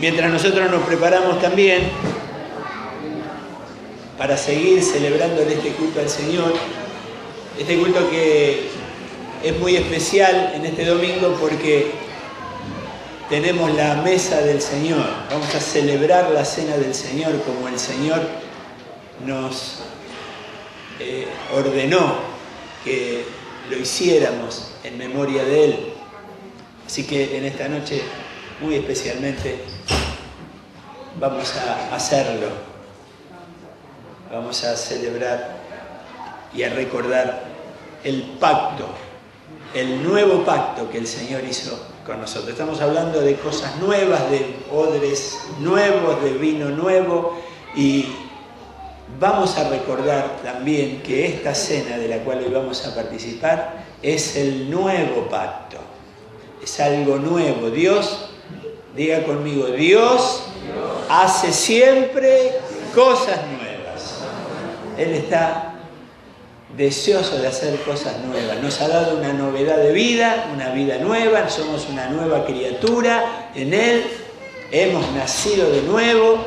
Mientras nosotros nos preparamos también para seguir celebrando este culto al Señor, este culto que es muy especial en este domingo porque tenemos la mesa del Señor. Vamos a celebrar la cena del Señor como el Señor nos ordenó que lo hiciéramos en memoria de Él. Así que en esta noche, muy especialmente, vamos a hacerlo. Vamos a celebrar y a recordar el pacto, el nuevo pacto que el Señor hizo con nosotros. Estamos hablando de cosas nuevas, de odres nuevos, de vino nuevo, y vamos a recordar también que esta cena de la cual hoy vamos a participar es el nuevo pacto. Es algo nuevo. Dios, diga conmigo, Dios hace siempre cosas nuevas. Él está deseoso de hacer cosas nuevas. Nos ha dado una novedad de vida, una vida nueva. Somos una nueva criatura en Él. Hemos nacido de nuevo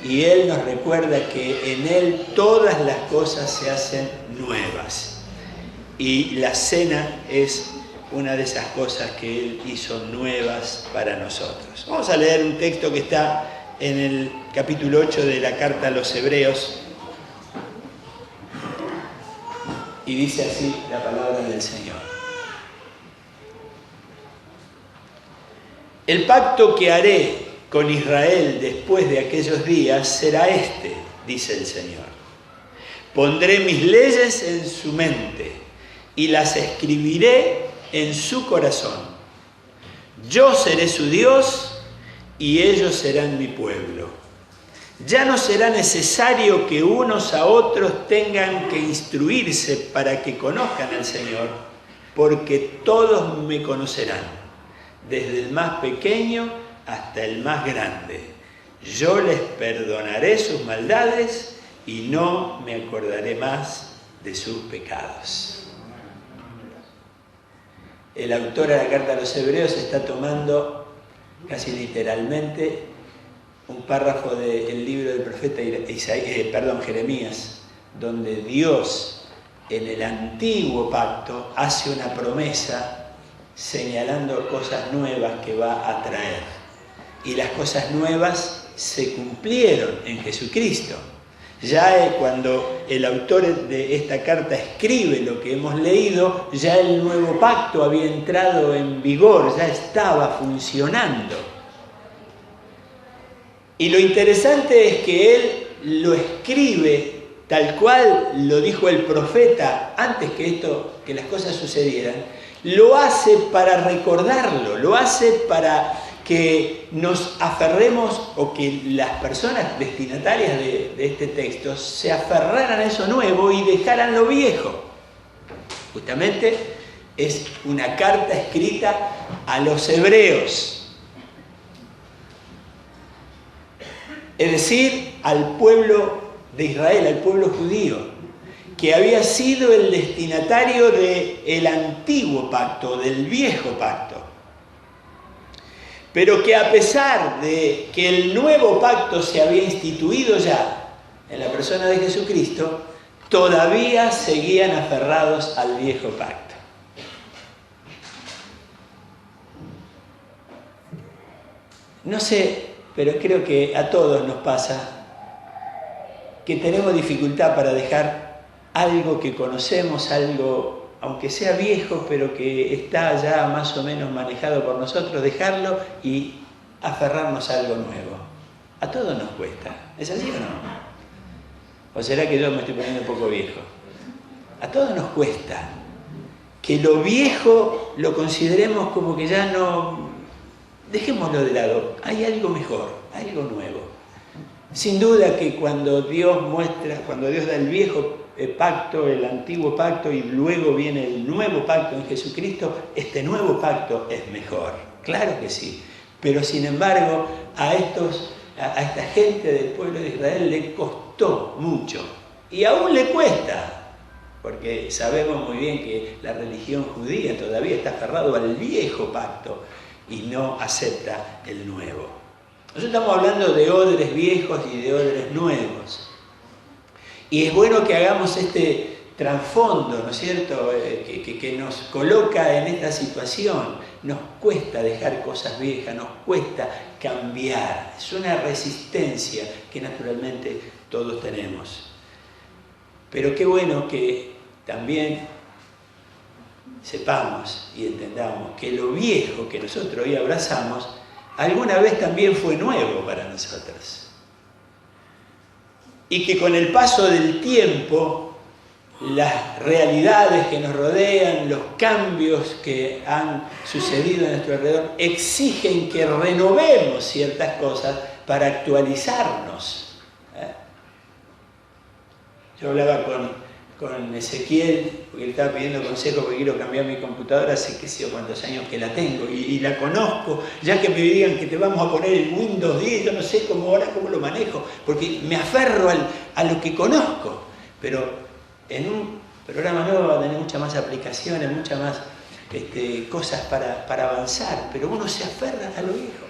y Él nos recuerda que en Él todas las cosas se hacen nuevas. Y la cena es una de esas cosas que Él hizo nuevas para nosotros. Vamos a leer un texto que está en el capítulo 8 de la carta a los Hebreos. Y dice así la palabra del Señor. El pacto que haré con Israel después de aquellos días será este, dice el Señor. Pondré mis leyes en su mente y las escribiré en su corazón. Yo seré su Dios y ellos serán mi pueblo. Ya no será necesario que unos a otros tengan que instruirse para que conozcan al Señor, porque todos me conocerán, desde el más pequeño hasta el más grande. Yo les perdonaré sus maldades y no me acordaré más de sus pecados. El autor de la carta a los Hebreos está tomando casi literalmente un párrafo del libro del profeta Jeremías, donde Dios en el antiguo pacto hace una promesa señalando cosas nuevas que va a traer. Y las cosas nuevas se cumplieron en Jesucristo. Ya cuando el autor de esta carta escribe lo que hemos leído, ya el nuevo pacto había entrado en vigor, ya estaba funcionando. Y lo interesante es que él lo escribe tal cual lo dijo el profeta antes que las cosas sucedieran. Lo hace para recordarlo, lo hace para que nos aferremos o que las personas destinatarias de este texto se aferraran a eso nuevo y dejaran lo viejo. Justamente es una carta escrita a los hebreos. Es decir, al pueblo de Israel, al pueblo judío, que había sido el destinatario del antiguo pacto, del viejo pacto. Pero que a pesar de que el nuevo pacto se había instituido ya en la persona de Jesucristo, todavía seguían aferrados al viejo pacto. No sé, pero creo que a todos nos pasa que tenemos dificultad para dejar algo que conocemos, algo, aunque sea viejo, pero que está ya más o menos manejado por nosotros, dejarlo y aferrarnos a algo nuevo. A todos nos cuesta. ¿Es así o no? ¿O será que yo me estoy poniendo un poco viejo? A todos nos cuesta que lo viejo lo consideremos como que ya no... Dejémoslo de lado. Hay algo mejor, algo nuevo. Sin duda que cuando Dios da el viejo pacto, el antiguo pacto, y luego viene el nuevo pacto en Jesucristo, este nuevo pacto es mejor. Claro que sí. Pero sin embargo, a esta gente del pueblo de Israel le costó mucho. Y aún le cuesta. Porque sabemos muy bien que la religión judía todavía está aferrado al viejo pacto y no acepta el nuevo. Nosotros estamos hablando de odres viejos y de odres nuevos. Y es bueno que hagamos este trasfondo, ¿no es cierto?, que nos coloca en esta situación. Nos cuesta dejar cosas viejas, nos cuesta cambiar. Es una resistencia que naturalmente todos tenemos. Pero qué bueno que también sepamos y entendamos que lo viejo que nosotros hoy abrazamos, alguna vez también fue nuevo para nosotros. Y que con el paso del tiempo, las realidades que nos rodean, los cambios que han sucedido a nuestro alrededor, exigen que renovemos ciertas cosas para actualizarnos. Yo hablaba con Ezequiel, porque él estaba pidiendo consejo porque quiero cambiar mi computadora, hace qué sé yo cuántos años que la tengo y la conozco, ya que me digan que te vamos a poner el Windows 10, yo no sé cómo lo manejo, porque me aferro a lo que conozco, pero en un programa nuevo va a tener muchas más aplicaciones, muchas más cosas para avanzar, pero uno se aferra a lo viejo,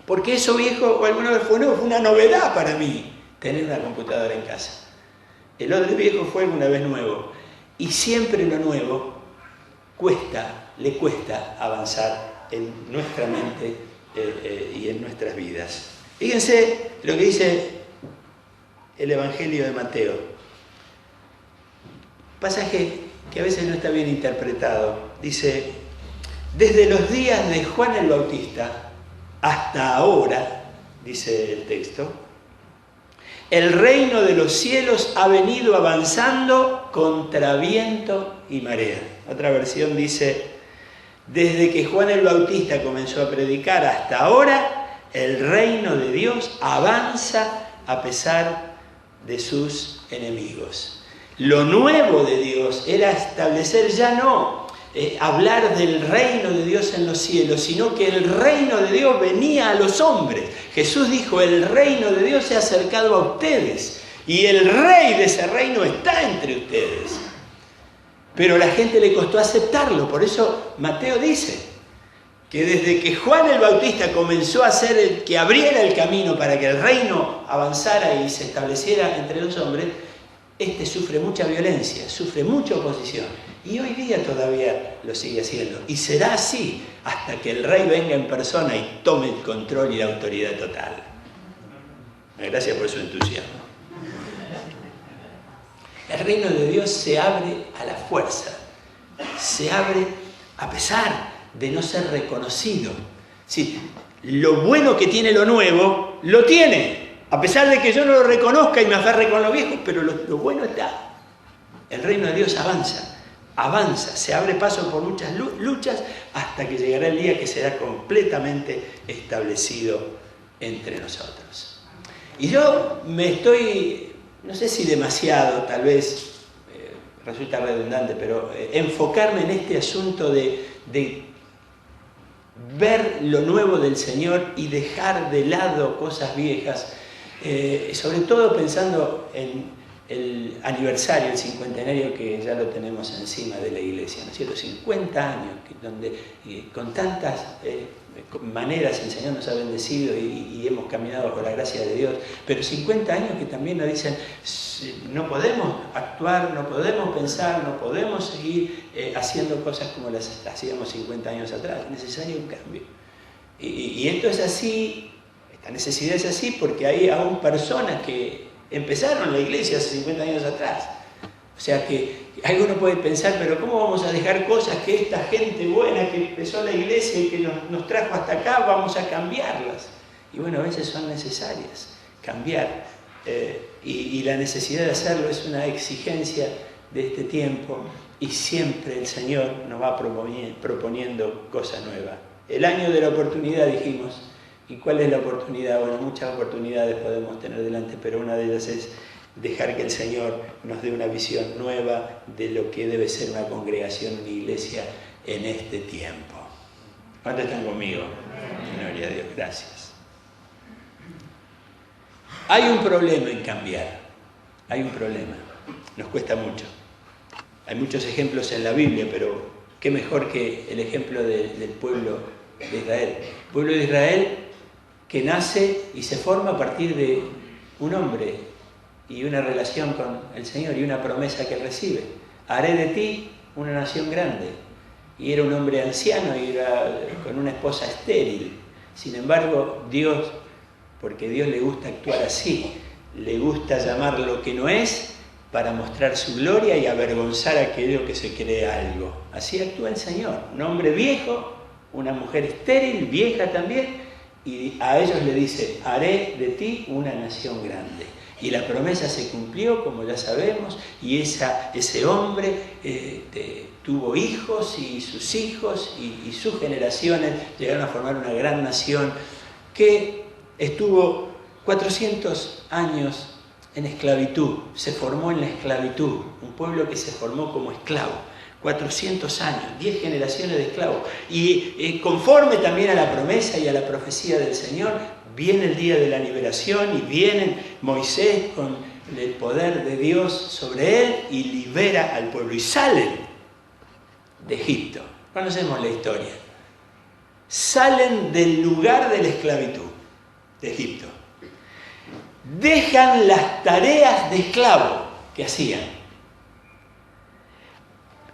porque eso viejo o alguna vez fue nuevo, fue una novedad para mí tener una computadora en casa. El odre viejo fue alguna vez nuevo, y siempre lo nuevo le cuesta avanzar en nuestra mente y en nuestras vidas. Fíjense lo que dice el Evangelio de Mateo. Pasaje que a veces no está bien interpretado. Dice, desde los días de Juan el Bautista hasta ahora, dice el texto, el reino de los cielos ha venido avanzando contra viento y marea. Otra versión dice, desde que Juan el Bautista comenzó a predicar hasta ahora, el reino de Dios avanza a pesar de sus enemigos. Lo nuevo de Dios era establecer ya no hablar del reino de Dios en los cielos, sino que el reino de Dios venía a los hombres. Jesús dijo, el reino de Dios se ha acercado a ustedes y el rey de ese reino está entre ustedes. Pero a la gente le costó aceptarlo, por eso Mateo dice que desde que Juan el Bautista comenzó a ser el que abriera el camino para que el reino avanzara y se estableciera entre los hombres, sufre mucha violencia, sufre mucha oposición. Y hoy día todavía lo sigue haciendo. Y será así hasta que el rey venga en persona y tome el control y la autoridad total. Gracias por su entusiasmo. El reino de Dios se abre a la fuerza. Se abre a pesar de no ser reconocido. Sí, lo bueno que tiene lo nuevo, lo tiene. A pesar de que yo no lo reconozca y me aferre con lo viejo, pero lo bueno está. El reino de Dios avanza, se abre paso por muchas luchas hasta que llegará el día que será completamente establecido entre nosotros. Y yo no sé si demasiado, tal vez resulta redundante, pero enfocarme en este asunto de ver lo nuevo del Señor y dejar de lado cosas viejas, sobre todo pensando en el aniversario, el cincuentenario que ya lo tenemos encima de la iglesia, ¿no es cierto? 50 años, donde con tantas maneras el Señor nos ha bendecido y hemos caminado con la gracia de Dios, pero 50 años que también nos dicen, no podemos actuar, no podemos pensar, no podemos seguir haciendo cosas como las hacíamos 50 años atrás, es necesario un cambio. Y esto es así, esta necesidad es así porque hay aún personas que empezaron la iglesia hace 50 años atrás. O sea que alguno puede pensar, pero ¿cómo vamos a dejar cosas que esta gente buena que empezó la iglesia y que nos trajo hasta acá, vamos a cambiarlas? Y bueno, a veces son necesarias cambiar. Y la necesidad de hacerlo es una exigencia de este tiempo y siempre el Señor nos va proponiendo cosas nuevas. El año de la oportunidad, dijimos. ¿Y cuál es la oportunidad? Bueno, muchas oportunidades podemos tener delante, pero una de ellas es dejar que el Señor nos dé una visión nueva de lo que debe ser una congregación, una iglesia en este tiempo. ¿Cuántos están conmigo? Gloria a Dios, gracias. Hay un problema en cambiar, hay un problema, nos cuesta mucho. Hay muchos ejemplos en la Biblia, pero qué mejor que el ejemplo del pueblo de Israel. El pueblo de Israel que nace y se forma a partir de un hombre y una relación con el Señor y una promesa que recibe. Haré de ti una nación grande. Y era un hombre anciano y era con una esposa estéril. Sin embargo, Dios, porque a Dios le gusta actuar así, le gusta llamar lo que no es para mostrar su gloria y avergonzar a aquello que se cree algo. Así actúa el Señor. Un hombre viejo, una mujer estéril, vieja también, y a ellos le dice, haré de ti una nación grande. Y la promesa se cumplió, como ya sabemos, y ese hombre tuvo hijos y sus hijos y sus generaciones llegaron a formar una gran nación que estuvo 400 años en esclavitud, se formó en la esclavitud, un pueblo que se formó como esclavo, 400 años, 10 generaciones de esclavos. Y conforme también a la promesa y a la profecía del Señor, viene el día de la liberación y viene Moisés con el poder de Dios sobre él y libera al pueblo. Y salen de Egipto. Conocemos la historia. Salen del lugar de la esclavitud de Egipto. Dejan las tareas de esclavo que hacían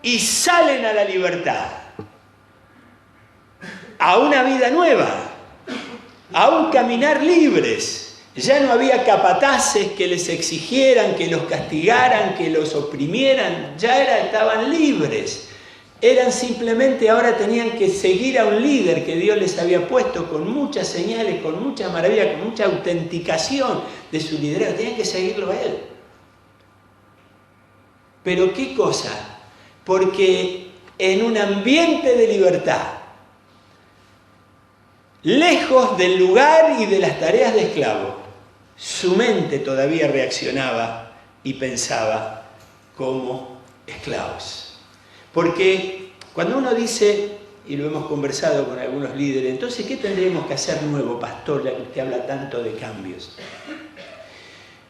y salen a la libertad, a una vida nueva, a un caminar libres. Ya no había capataces que les exigieran, que los castigaran, que los oprimieran, estaban libres. Eran simplemente, ahora tenían que seguir a un líder que Dios les había puesto con muchas señales, con muchas maravillas, con mucha autenticación de su liderazgo. Tenían que seguirlo a él. Pero ¿qué cosa? Porque en un ambiente de libertad, lejos del lugar y de las tareas de esclavo, su mente todavía reaccionaba y pensaba como esclavos. Porque cuando uno dice, y lo hemos conversado con algunos líderes, entonces, ¿qué tendremos que hacer nuevo, pastor, ya que usted habla tanto de cambios?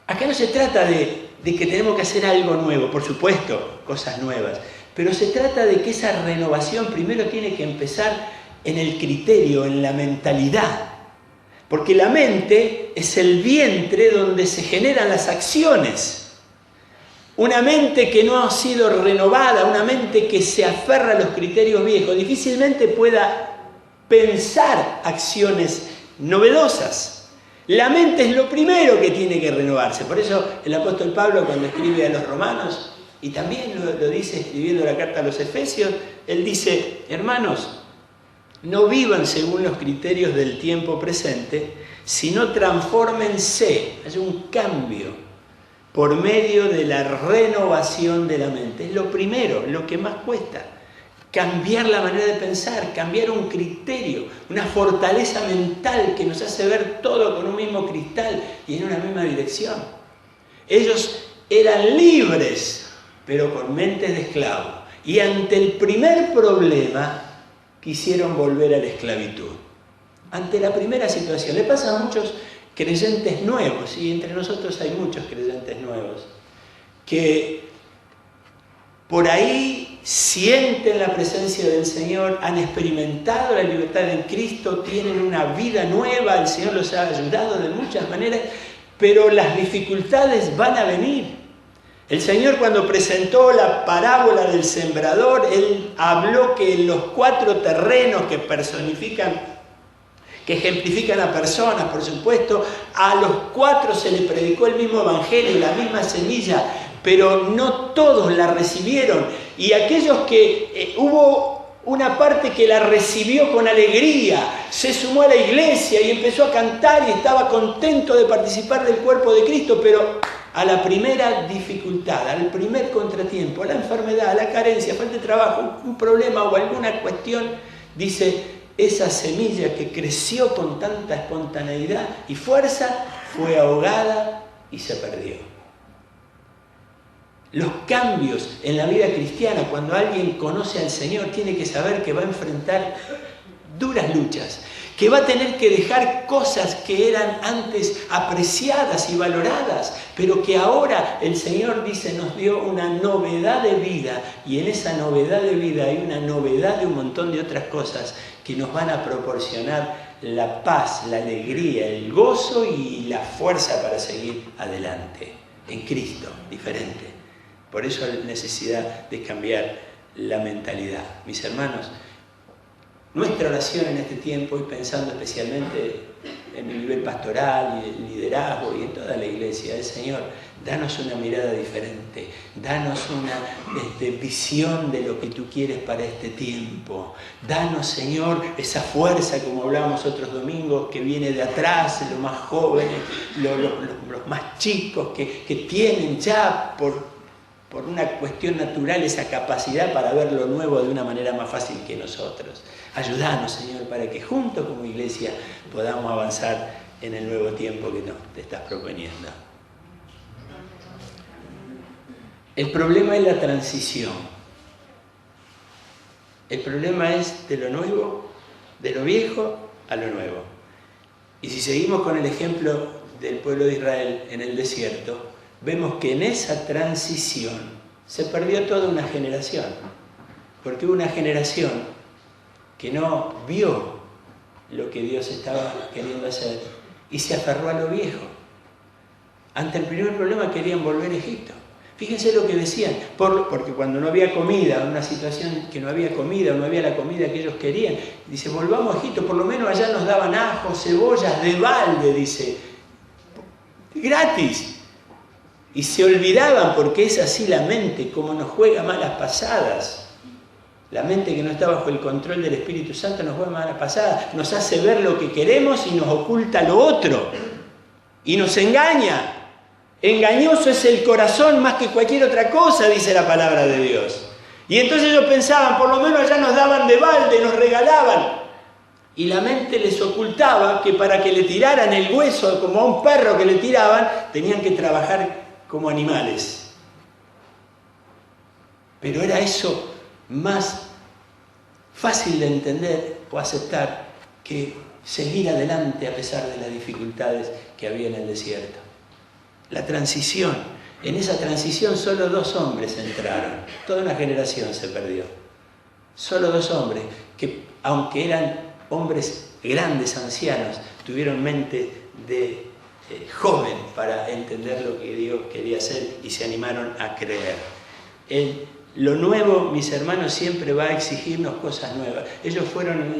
Acá no se trata de que tenemos que hacer algo nuevo, por supuesto, cosas nuevas, pero se trata de que esa renovación primero tiene que empezar en el criterio, en la mentalidad. Porque la mente es el vientre donde se generan las acciones. Una mente que no ha sido renovada, una mente que se aferra a los criterios viejos, difícilmente pueda pensar acciones novedosas. La mente es lo primero que tiene que renovarse. Por eso el apóstol Pablo, cuando escribe a los romanos, y también lo dice escribiendo la carta a los Efesios, él dice, hermanos, no vivan según los criterios del tiempo presente, sino transfórmense, hay un cambio por medio de la renovación de la mente. Es lo primero, lo que más cuesta. Cambiar la manera de pensar, cambiar un criterio, una fortaleza mental que nos hace ver todo con un mismo cristal y en una misma dirección. Ellos eran libres, pero con mentes de esclavos. Y ante el primer problema, quisieron volver a la esclavitud. Ante la primera situación, le pasa a muchos creyentes nuevos, y entre nosotros hay muchos creyentes nuevos, que por ahí sienten la presencia del Señor, han experimentado la libertad en Cristo, tienen una vida nueva, el Señor los ha ayudado de muchas maneras, pero las dificultades van a venir. El Señor, cuando presentó la parábola del sembrador, Él habló que en los 4 terrenos que personifican, que ejemplifican a personas, por supuesto, a los 4 se les predicó el mismo evangelio, la misma semilla, pero no todos la recibieron. Y aquellos que hubo una parte que la recibió con alegría, se sumó a la iglesia y empezó a cantar y estaba contento de participar del cuerpo de Cristo, pero a la primera dificultad, al primer contratiempo, a la enfermedad, a la carencia, falta de trabajo, un problema o alguna cuestión, dice, esa semilla que creció con tanta espontaneidad y fuerza fue ahogada y se perdió. Los cambios en la vida cristiana, cuando alguien conoce al Señor, tiene que saber que va a enfrentar duras luchas, que va a tener que dejar cosas que eran antes apreciadas y valoradas, pero que ahora el Señor dice nos dio una novedad de vida, y en esa novedad de vida hay una novedad de un montón de otras cosas que nos van a proporcionar la paz, la alegría, el gozo y la fuerza para seguir adelante. En Cristo, diferente. Por eso la necesidad de cambiar la mentalidad. Mis hermanos, nuestra oración en este tiempo, y pensando especialmente en el nivel pastoral y el liderazgo y en toda la iglesia, es: Señor, danos una mirada diferente, danos una visión de lo que tú quieres para este tiempo. Danos, Señor, esa fuerza, como hablábamos otros domingos, que viene de atrás, los más jóvenes, los más chicos, que tienen ya por una cuestión natural esa capacidad para ver lo nuevo de una manera más fácil que nosotros. Ayúdanos, Señor, para que juntos como iglesia podamos avanzar en el nuevo tiempo que te estás proponiendo. El problema es la transición. El problema es de lo nuevo, de lo viejo a lo nuevo. Y si seguimos con el ejemplo del pueblo de Israel en el desierto, vemos que en esa transición se perdió toda una generación. Porque hubo una generación que no vio lo que Dios estaba queriendo hacer y se aferró a lo viejo. Ante el primer problema querían volver a Egipto. Fíjense lo que decían, porque cuando no había comida, una situación que no había comida, no había la comida que ellos querían, dice: volvamos a Egipto, por lo menos allá nos daban ajos, cebollas de balde, dice, gratis. Y se olvidaban, porque es así la mente, como nos juega malas pasadas. La mente que no está bajo el control del Espíritu Santo nos juega malas pasadas, nos hace ver lo que queremos y nos oculta lo otro. Y nos engaña. Engañoso es el corazón más que cualquier otra cosa, dice la palabra de Dios. Y entonces ellos pensaban: por lo menos allá nos daban de balde, nos regalaban. Y la mente les ocultaba que para que le tiraran el hueso, como a un perro que le tiraban, tenían que trabajar como animales. Pero era eso más fácil de entender o aceptar que seguir adelante a pesar de las dificultades que había en el desierto. La transición. En esa transición solo 2 hombres entraron. Toda una generación se perdió. Solo 2 hombres que, aunque eran hombres grandes, ancianos, tuvieron mente de joven para entender lo que Dios quería hacer y se animaron a creer. Lo nuevo, mis hermanos, siempre va a exigirnos cosas nuevas. Ellos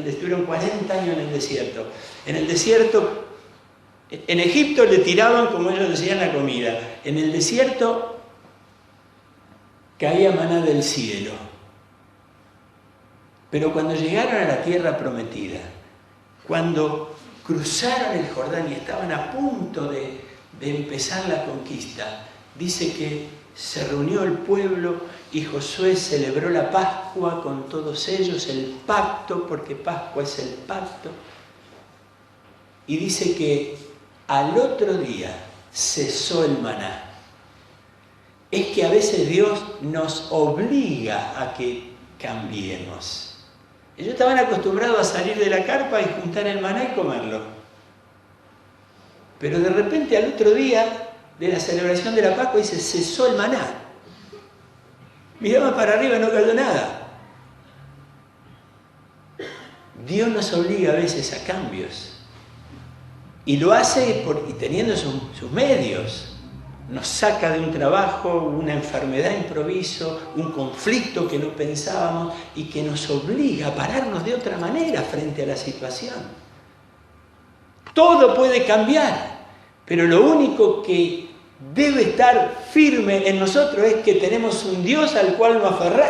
estuvieron 40 años en el desierto. En el desierto, en Egipto le tiraban, como ellos decían, la comida. En el desierto caía maná del cielo. Pero cuando llegaron a la tierra prometida, cuando cruzaron el Jordán y estaban a punto de empezar la conquista, dice que se reunió el pueblo y Josué celebró la Pascua con todos ellos, el pacto, porque Pascua es el pacto. Y dice que al otro día cesó el maná. Es que a veces Dios nos obliga a que cambiemos. Ellos estaban acostumbrados a salir de la carpa y juntar el maná y comerlo. Pero de repente al otro día de la celebración de la Pascua dice: cesó el maná. Miraban para arriba y no cayó nada. Dios nos obliga a veces a cambios. Y lo hace y teniendo sus medios. Nos saca de un trabajo, una enfermedad improviso, un conflicto que no pensábamos y que nos obliga a pararnos de otra manera frente a la situación. Todo puede cambiar, pero lo único que debe estar firme en nosotros es que tenemos un Dios al cual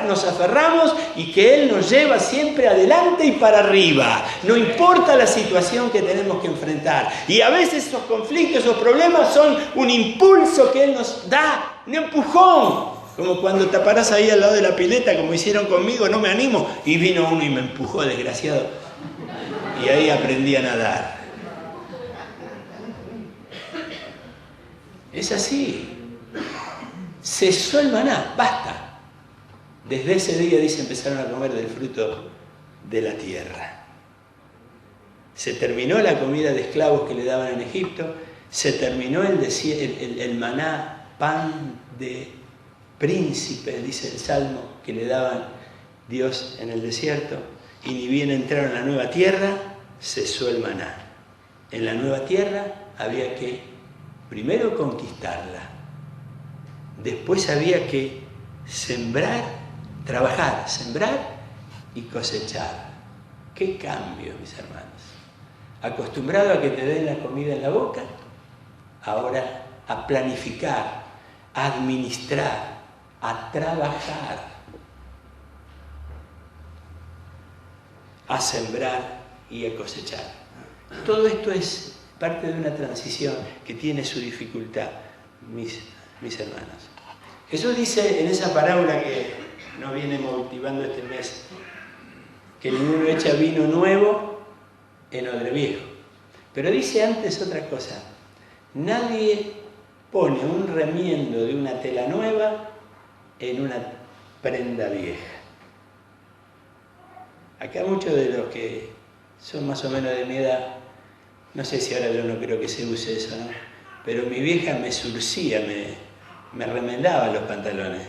nos aferramos y que Él nos lleva siempre adelante y para arriba. No importa la situación que tenemos que enfrentar. Y a veces esos conflictos, esos problemas son un impulso que Él nos da, un empujón. Como cuando te parás ahí al lado de la pileta, como hicieron conmigo, no me animo. Y vino uno y me empujó, desgraciado. Y ahí aprendí a nadar. Es así. Cesó el maná, basta. Desde ese día, dice, empezaron a comer del fruto de la tierra. Se terminó la comida de esclavos que le daban en Egipto, se terminó el maná, pan de príncipes, dice el Salmo, que le daban Dios en el desierto, y ni bien entraron a la nueva tierra, cesó el maná. En la nueva tierra había que primero conquistarla, después había que sembrar, trabajar, sembrar y cosechar. ¡Qué cambio, mis hermanos! Acostumbrado a que te den la comida en la boca, ahora a planificar, a administrar, a trabajar, a sembrar y a cosechar. Todo esto es parte de una transición que tiene su dificultad, mis hermanos. Jesús dice en esa parábola que nos viene motivando este mes, que ninguno echa vino nuevo en odre viejo. Pero dice antes otra cosa: nadie pone un remiendo de una tela nueva en una prenda vieja. Acá muchos de los que son más o menos de mi edad, no sé si ahora yo no creo que se use eso, ¿no? Pero mi vieja me surcía, me remendaba los pantalones,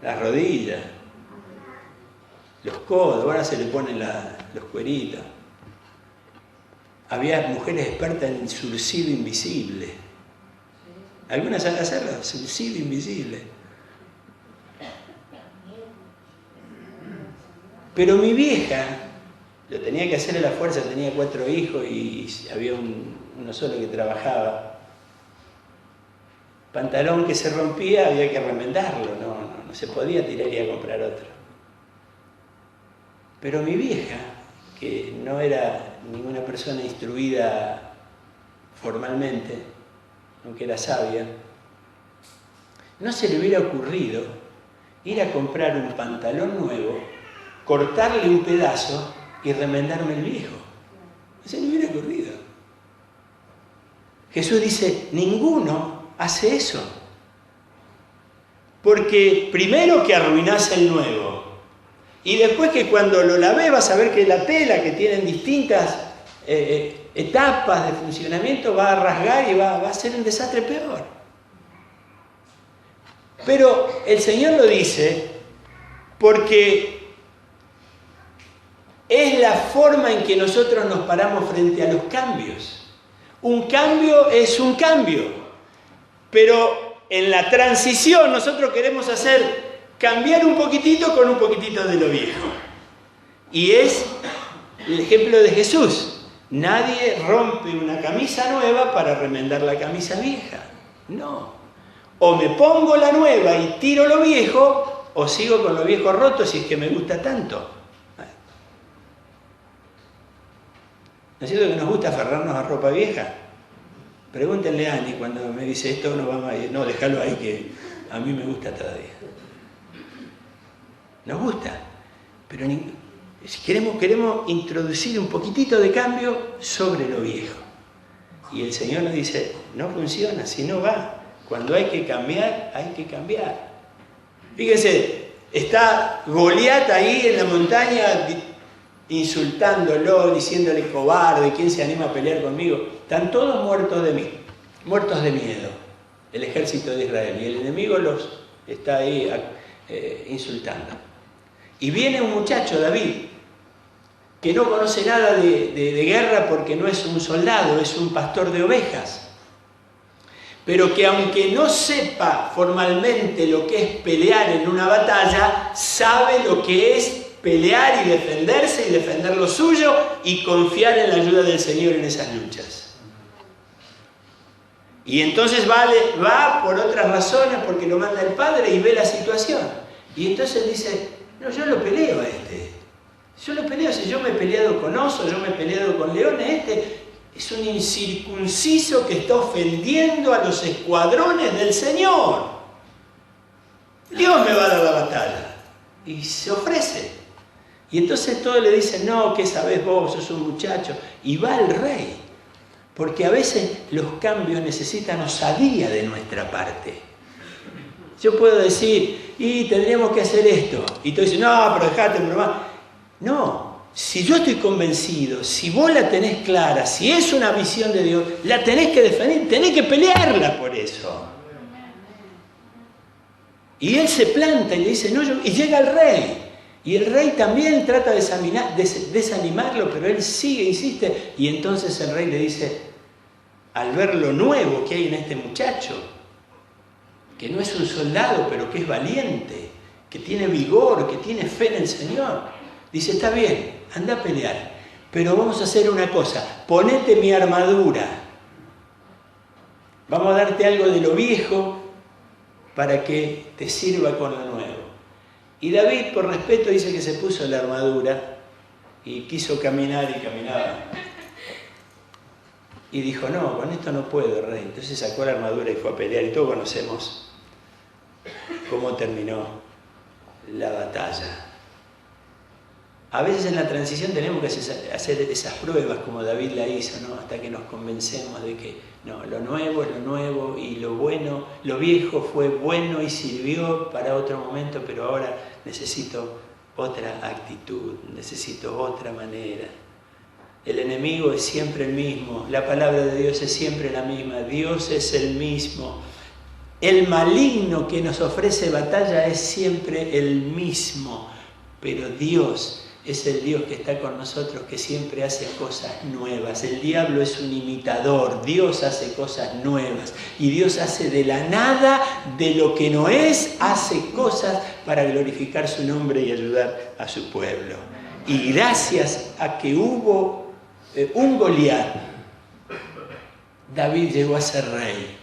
las rodillas, los codos, ahora se le ponen los cueritos. Había mujeres expertas en surcido invisible. ¿Algunas saben hacerlo? Surcido invisible. Pero mi vieja lo tenía que hacer a la fuerza, tenía 4 hijos y había uno solo que trabajaba. Pantalón que se rompía había que remendarlo, no se podía tirar y ir a comprar otro. Pero mi vieja, que no era ninguna persona instruida formalmente, aunque era sabia, no se le hubiera ocurrido ir a comprar un pantalón nuevo, cortarle un pedazo y remendarme el viejo. No se le hubiera ocurrido. Jesús dice, ninguno hace eso. Porque primero que arruinás el nuevo, y después que cuando lo lavé vas a ver que la tela, que tienen distintas etapas de funcionamiento, va a rasgar y va a ser un desastre peor. Pero el Señor lo dice porque es la forma en que nosotros nos paramos frente a los cambios. Un cambio es un cambio, pero en la transición nosotros queremos cambiar un poquitito con un poquitito de lo viejo. Y es el ejemplo de Jesús. Nadie rompe una camisa nueva para remendar la camisa vieja. No. O me pongo la nueva y tiro lo viejo, o sigo con lo viejo roto si es que me gusta tanto. ¿No es cierto que nos gusta aferrarnos a ropa vieja? Pregúntenle a Ani cuando me dice esto no vamos a ir. No, déjalo ahí que a mí me gusta todavía. Nos gusta, pero queremos introducir un poquitito de cambio sobre lo viejo. Y el Señor nos dice, no funciona, si no va. Cuando hay que cambiar, hay que cambiar. Fíjense, está Goliat ahí en la montaña insultándolo, diciéndole cobarde, ¿quién se anima a pelear conmigo? Están todos muertos de miedo, el ejército de Israel. Y el enemigo los está ahí insultando. Y viene un muchacho, David, que no conoce nada de guerra porque no es un soldado, es un pastor de ovejas. Pero que aunque no sepa formalmente lo que es pelear en una batalla, sabe lo que es pelear y defenderse y defender lo suyo y confiar en la ayuda del Señor en esas luchas. Y entonces va por otras razones, porque lo manda el Padre y ve la situación. Y entonces dice, no, yo lo peleo a este. Yo lo peleo, si yo me he peleado con osos, yo me he peleado con leones, este es un incircunciso que está ofendiendo a los escuadrones del Señor. Dios me va a dar la batalla. Y se ofrece. Y entonces todos le dicen, no, ¿qué sabés vos? Sos un muchacho. Y va el rey. Porque a veces los cambios necesitan osadía de nuestra parte. Yo puedo decir, y tendríamos que hacer esto. Y tú dices, no, pero dejate, broma. No, si yo estoy convencido, si vos la tenés clara, si es una visión de Dios, la tenés que defender, tenés que pelearla por eso. Y él se planta y le dice, no, y llega el rey. Y el rey también trata de desanimarlo, pero él sigue, insiste. Y entonces el rey le dice, al ver lo nuevo que hay en este muchacho, que no es un soldado, pero que es valiente, que tiene vigor, que tiene fe en el Señor, dice, está bien, anda a pelear, pero vamos a hacer una cosa, ponete mi armadura, vamos a darte algo de lo viejo para que te sirva con lo nuevo. Y David, por respeto, dice que se puso la armadura y quiso caminar y caminaba. Y dijo, no, con esto no puedo, rey. Entonces sacó la armadura y fue a pelear. Y todos conocemos cómo terminó la batalla. A veces en la transición tenemos que hacer esas pruebas como David la hizo, ¿no? Hasta que nos convencemos de que no, lo nuevo es lo nuevo y lo bueno, lo viejo fue bueno y sirvió para otro momento, pero ahora necesito otra actitud, necesito otra manera. El enemigo es siempre el mismo, la palabra de Dios es siempre la misma, Dios es el mismo. El maligno que nos ofrece batalla es siempre el mismo, pero Dios es el Dios que está con nosotros, que siempre hace cosas nuevas. El diablo es un imitador, Dios hace cosas nuevas. Y Dios hace de la nada, de lo que no es, hace cosas para glorificar su nombre y ayudar a su pueblo. Y gracias a que hubo un Goliat, David llegó a ser rey.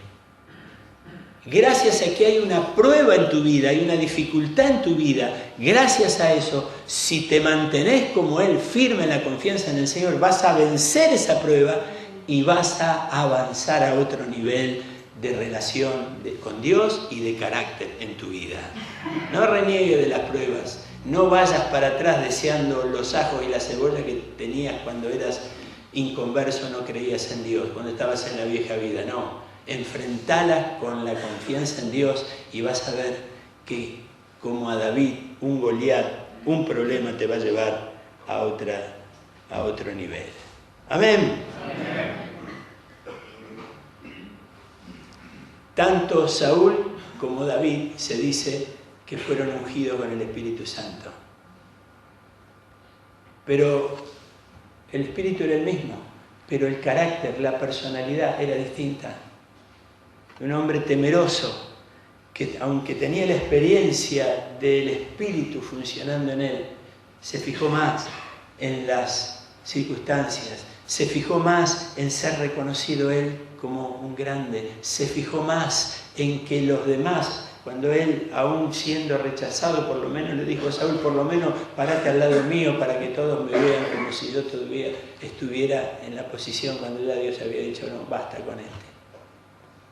Gracias a que hay una prueba en tu vida, hay una dificultad en tu vida, gracias a eso, si te mantenés como Él, firme en la confianza en el Señor, vas a vencer esa prueba y vas a avanzar a otro nivel de relación con Dios y de carácter en tu vida. No reniegues de las pruebas, no vayas para atrás deseando los ajos y la cebolla que tenías cuando eras inconverso, no creías en Dios, cuando estabas en la vieja vida, no. Enfrentala con la confianza en Dios y vas a ver que, como a David, un Goliat, un problema te va a llevar a otro nivel. Amén. Amén. Tanto Saúl como David se dice que fueron ungidos con el Espíritu Santo. Pero el Espíritu era el mismo, pero el carácter, la personalidad era distinta. Un hombre temeroso, que aunque tenía la experiencia del Espíritu funcionando en él, se fijó más en las circunstancias, se fijó más en ser reconocido él como un grande, se fijó más en que los demás, cuando él, aún siendo rechazado, por lo menos le dijo a Saúl, por lo menos parate al lado mío para que todos me vean como si yo todavía estuviera en la posición cuando ya Dios había dicho, no, basta con este.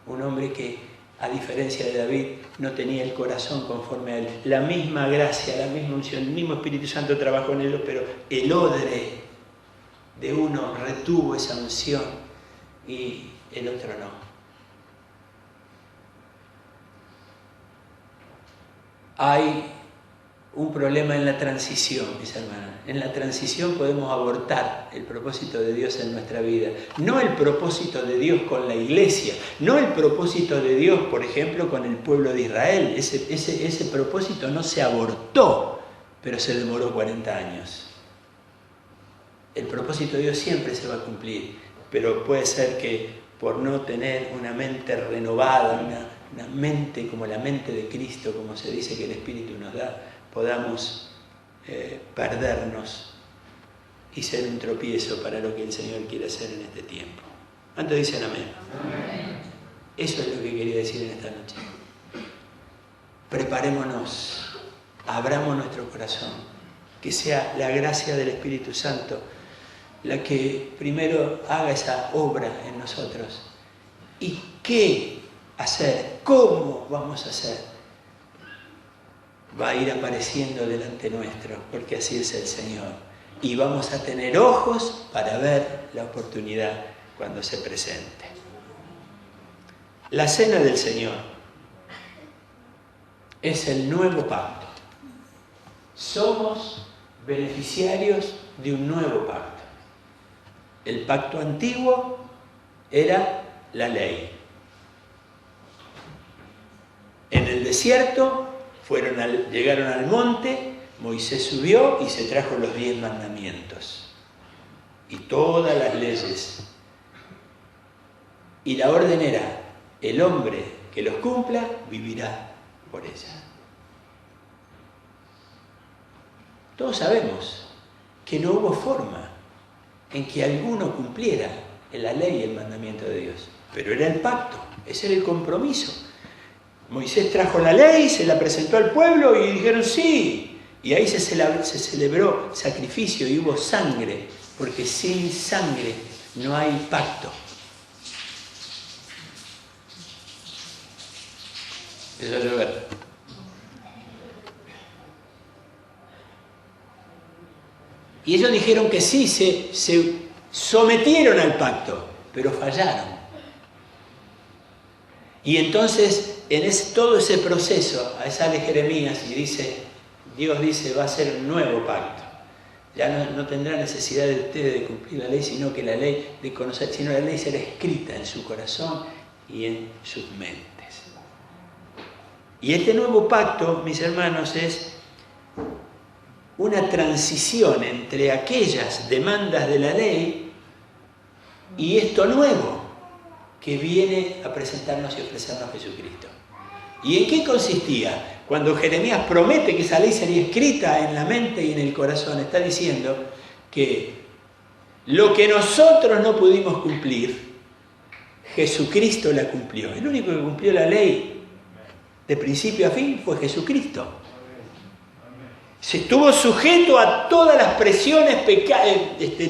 Un hombre que, a diferencia de David, no tenía el corazón conforme a él. La misma gracia, la misma unción, el mismo Espíritu Santo trabajó en ellos, pero el odre de uno retuvo esa unción y el otro no. Hay un problema en la transición, mis hermanos. En la transición podemos abortar el propósito de Dios en nuestra vida. No el propósito de Dios con la iglesia, no el propósito de Dios, por ejemplo, con el pueblo de Israel. Ese propósito no se abortó, pero se demoró 40 años. El propósito de Dios siempre se va a cumplir, pero puede ser que por no tener una mente renovada, una mente como la mente de Cristo, como se dice que el Espíritu nos da, podamos perdernos y ser un tropiezo para lo que el Señor quiere hacer en este tiempo. ¿Cuántos dicen amén? Amén. Eso es lo que quería decir en esta noche. Preparémonos, abramos nuestro corazón, que sea la gracia del Espíritu Santo la que primero haga esa obra en nosotros. ¿Y qué hacer? ¿Cómo vamos a hacer? Va a ir apareciendo delante nuestro, porque así es el Señor. Y vamos a tener ojos para ver la oportunidad cuando se presente. La cena del Señor es el nuevo pacto. Somos beneficiarios de un nuevo pacto. El pacto antiguo era la ley. En el desierto llegaron al monte, Moisés subió y se trajo los 10 mandamientos y todas las leyes. Y la orden era, el hombre que los cumpla vivirá por ella. Todos sabemos que no hubo forma en que alguno cumpliera la ley y el mandamiento de Dios. Pero era el pacto, ese era el compromiso. Moisés trajo la ley, se la presentó al pueblo y dijeron sí. Y ahí se celebró sacrificio y hubo sangre, porque sin sangre no hay pacto. Empezó a llover. Y ellos dijeron que sí, se sometieron al pacto, pero fallaron. Y entonces, todo ese proceso, ahí sale Jeremías y dice, Dios dice, va a ser un nuevo pacto. Ya no tendrá necesidad de ustedes de cumplir la ley, sino que la ley de conocer, sino la ley será escrita en su corazón y en sus mentes. Y este nuevo pacto, mis hermanos, es una transición entre aquellas demandas de la ley y esto nuevo que viene a presentarnos y ofrecernos Jesucristo. ¿Y en qué consistía? Cuando Jeremías promete que esa ley sería escrita en la mente y en el corazón, está diciendo que lo que nosotros no pudimos cumplir, Jesucristo la cumplió. El único que cumplió la ley de principio a fin fue Jesucristo. Se estuvo sujeto a todas las presiones,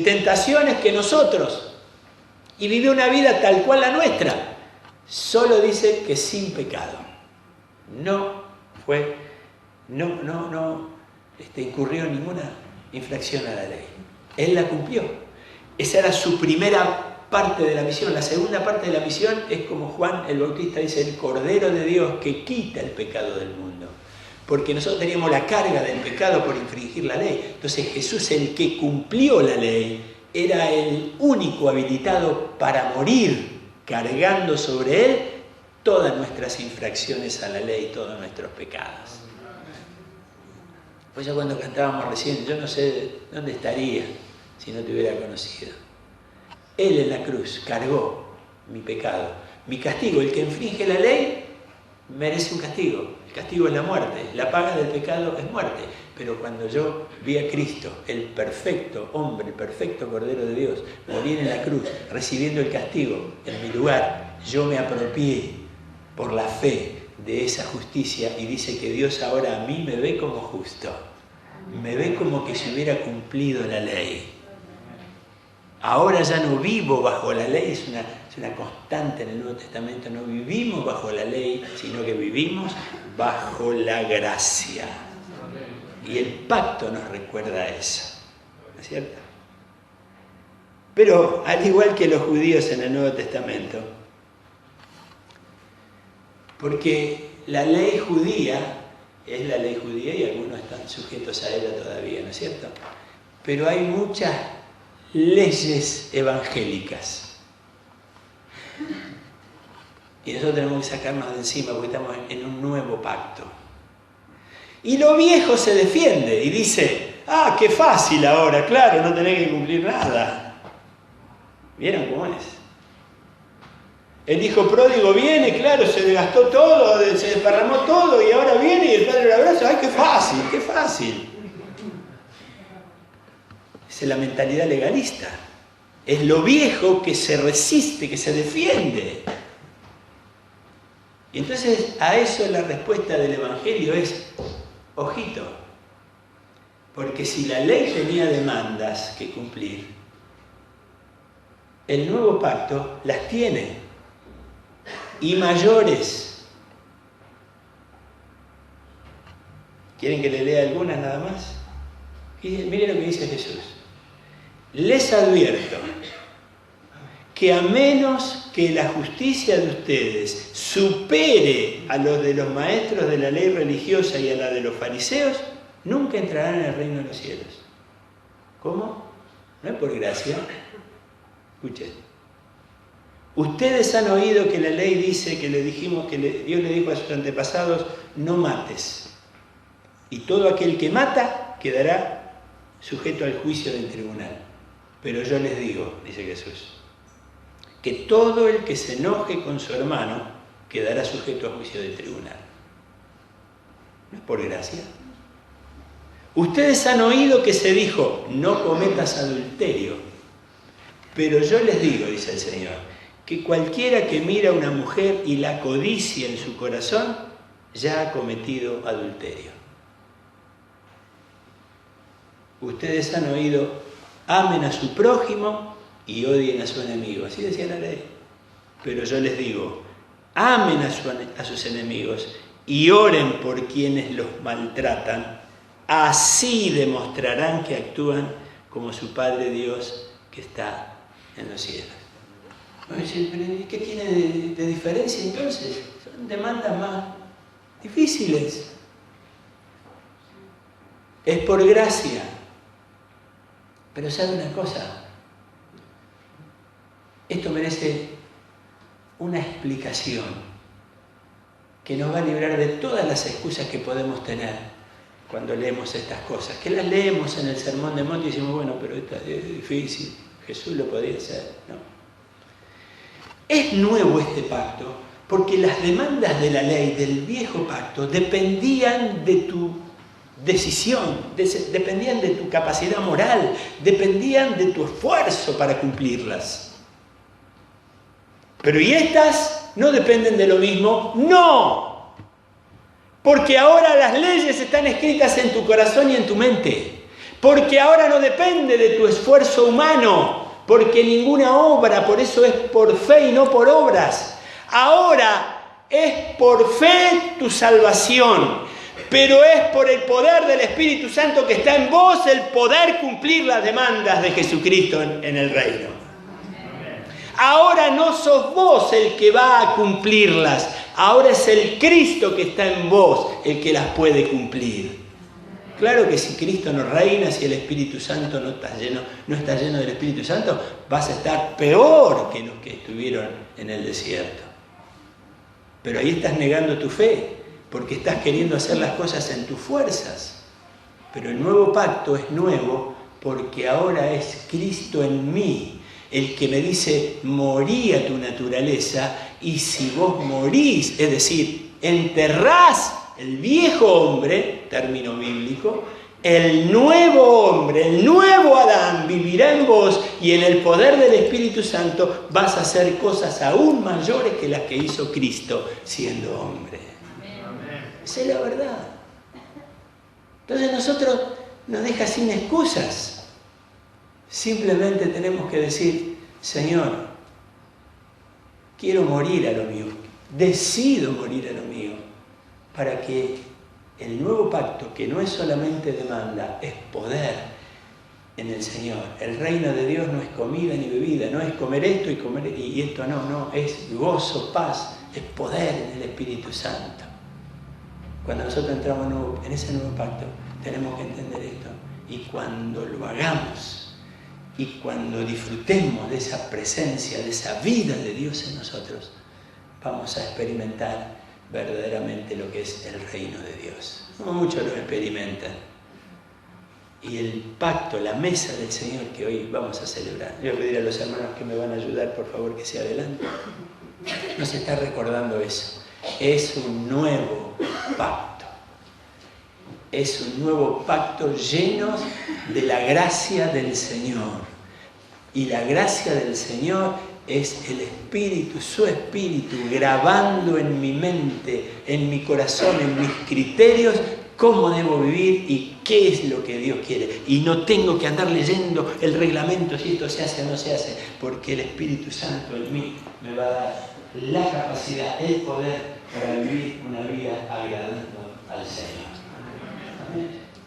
tentaciones que nosotros, y vivió una vida tal cual la nuestra. Solo dice que sin pecado. Incurrió en ninguna infracción a la ley. Él la cumplió. Esa era su primera parte de la misión. La segunda parte de la misión es como Juan el Bautista dice, el Cordero de Dios que quita el pecado del mundo. Porque nosotros teníamos la carga del pecado por infringir la ley. Entonces Jesús, el que cumplió la ley, era el único habilitado para morir, cargando sobre él todas nuestras infracciones a la ley, todos nuestros pecados. Pues ya cuando cantábamos recién, yo no sé dónde estaría si no te hubiera conocido. Él en la cruz cargó mi pecado, mi castigo. El que infringe la ley merece un castigo. El castigo es la muerte. La paga del pecado es muerte. Pero cuando yo vi a Cristo, el perfecto hombre, el perfecto Cordero de Dios, morir en la cruz, recibiendo el castigo en mi lugar, yo me apropié por la fe de esa justicia y dice que Dios ahora a mí me ve como justo. Me ve como que si hubiera cumplido la ley. Ahora ya no vivo bajo la ley, es una constante en el Nuevo Testamento, no vivimos bajo la ley, sino que vivimos bajo la gracia. Y el pacto nos recuerda eso, ¿no es cierto? Pero al igual que los judíos en el Nuevo Testamento, porque la ley judía es la ley judía y algunos están sujetos a ella todavía, ¿no es cierto? Pero hay muchas leyes evangélicas. Y nosotros tenemos que sacarnos de encima porque estamos en un nuevo pacto. Y lo viejo se defiende y dice, qué fácil ahora, claro, no tenés que cumplir nada. ¿Vieron cómo es? El hijo pródigo viene, claro, se desgastó todo, se desparramó todo y ahora viene y el padre lo abraza. ¡Ay, qué fácil, qué fácil! Es la mentalidad legalista. Es lo viejo que se resiste, que se defiende. Y entonces a eso la respuesta del Evangelio es, ojito, porque si la ley tenía demandas que cumplir, el nuevo pacto las tiene, y mayores. ¿Quieren que le lea algunas nada más? Miren lo que dice Jesús. Les advierto que a menos que la justicia de ustedes supere a los de los maestros de la ley religiosa y a la de los fariseos, nunca entrarán en el reino de los cielos. ¿Cómo? No es por gracia. Escuchen. Ustedes han oído que la ley dice, que Dios le dijo a sus antepasados, no mates. Y todo aquel que mata quedará sujeto al juicio del tribunal. Pero yo les digo, dice Jesús, que todo el que se enoje con su hermano quedará sujeto al juicio del tribunal. ¿No es por gracia? Ustedes han oído que se dijo, no cometas adulterio. Pero yo les digo, dice el Señor, que cualquiera que mira a una mujer y la codicia en su corazón, ya ha cometido adulterio. Ustedes han oído, amen a su prójimo y odien a su enemigo. Así decía la ley. Pero yo les digo, amen a sus enemigos y oren por quienes los maltratan. Así demostrarán que actúan como su Padre Dios que está en los cielos. ¿Qué tiene de diferencia entonces? Son demandas más difíciles. Es por gracia. Pero ¿sabe una cosa? Esto merece una explicación que nos va a librar de todas las excusas que podemos tener cuando leemos estas cosas. Que las leemos en el Sermón del Monte y decimos, bueno, pero esto es difícil, Jesús lo podía hacer. No. Es nuevo este pacto porque las demandas de la ley del viejo pacto dependían de tu decisión, dependían de tu capacidad moral, dependían de tu esfuerzo para cumplirlas. Pero ¿y estas no dependen de lo mismo? ¡No! Porque ahora las leyes están escritas en tu corazón y en tu mente. Porque ahora no depende de tu esfuerzo humano. Porque ninguna obra, por eso es por fe y no por obras. Ahora es por fe tu salvación. Pero es por el poder del Espíritu Santo que está en vos el poder cumplir las demandas de Jesucristo en el reino. Ahora no sos vos el que va a cumplirlas. Ahora es el Cristo que está en vos el que las puede cumplir. Claro que si Cristo no reina, si el Espíritu Santo no está lleno del Espíritu Santo, vas a estar peor que los que estuvieron en el desierto. Pero ahí estás negando tu fe, porque estás queriendo hacer las cosas en tus fuerzas. Pero el nuevo pacto es nuevo porque ahora es Cristo en mí, el que me dice, morí a tu naturaleza, y si vos morís, es decir, enterrás el viejo hombre, término bíblico, el nuevo hombre, el nuevo Adán vivirá en vos y en el poder del Espíritu Santo vas a hacer cosas aún mayores que las que hizo Cristo siendo hombre. Esa es la verdad. Entonces nosotros nos deja sin excusas. Simplemente tenemos que decir, Señor, quiero morir a lo mío, decido morir a lo mío, para que el nuevo pacto, que no es solamente demanda, es poder en el Señor. El reino de Dios no es comida ni bebida, no es comer esto y comer y esto no, es gozo, paz, es poder en el Espíritu Santo. Cuando nosotros entramos en ese nuevo pacto, tenemos que entender esto. Y cuando lo hagamos, y cuando disfrutemos de esa presencia, de esa vida de Dios en nosotros, vamos a experimentar verdaderamente lo que es el reino de Dios. No muchos lo experimentan. Y el pacto, la mesa del Señor que hoy vamos a celebrar. Yo voy a pedir a los hermanos que me van a ayudar, por favor, que se adelanten. Nos está recordando eso. Es un nuevo pacto. Es un nuevo pacto lleno de la gracia del Señor. Y la gracia del Señor es el Espíritu, su Espíritu, grabando en mi mente, en mi corazón, en mis criterios, cómo debo vivir y qué es lo que Dios quiere. Y no tengo que andar leyendo el reglamento, si esto se hace o no se hace, porque el Espíritu Santo en mí me va a dar la capacidad, el poder para vivir una vida agradando al Señor. Amén.